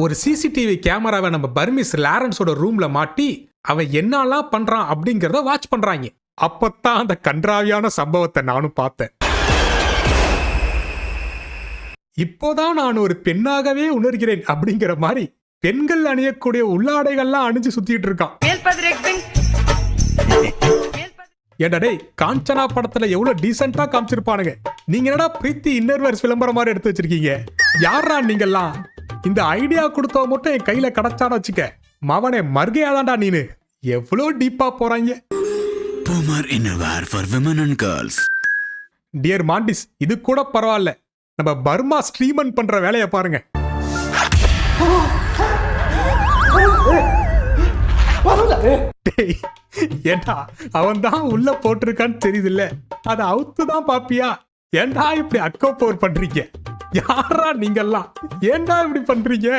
ஒரு சிசிடிவி கேமராவை நம்ம பர்மிஸ் லாரன்ஸோட ரூம்ல மாட்டி அவன் என்னெல்லாம் பண்றான் அப்படிங்கறத வாட்ச் பண்றாங்க. அப்பத்தான் அந்த கன்றாவியான சம்பவத்தை நானும் பார்த்தேன். இப்போதான் நான் ஒரு பெண்ணாகவே உணர்கிறேன் அப்படிங்கிற மாதிரி பெண்கள் அணியக்கூடிய உள்ளாடைகள்லாம் அணிஞ்சு சுத்திட்டு இருக்கான். ஏண்டா டேய், காஞ்சனா படத்துல எவ்வளவு டீசென்ட்டா காமிச்சிருப்பானுங்க. நீங்க என்னடா பிரீத்தி இன்னர்வேர்ஸ் விளம்பரம் மாதிரி எடுத்து வச்சிருக்கீங்க? யாரா நீங்கெல்லாம்? இந்த ஐடியா கொடுத்தவ மட்டும் என் கையில கிடைச்சாட வச்சுக்க, மவனே மர்கையாதான்டா நீனு. எவ்வளவு டீப்பா போறாங்க. Boomer innerwear for women and girls. Dear mantis, இது கூட பரவாயில்ல. நம்ம பர்மா ஸ்ட்ரீமன் பண்ற வேலையை பாருங்க. ஏண்டா அவன் தான் உள்ள போட்டிருக்கான்னு தெரியுது இல்ல, அதை அவுத்துதான் பாப்பியா? ஏண்டா இப்படி அக்கோ போர் பண்றீங்க? யாரா நீங்கெல்லாம்? ஏண்டா இப்படி பண்றீங்க?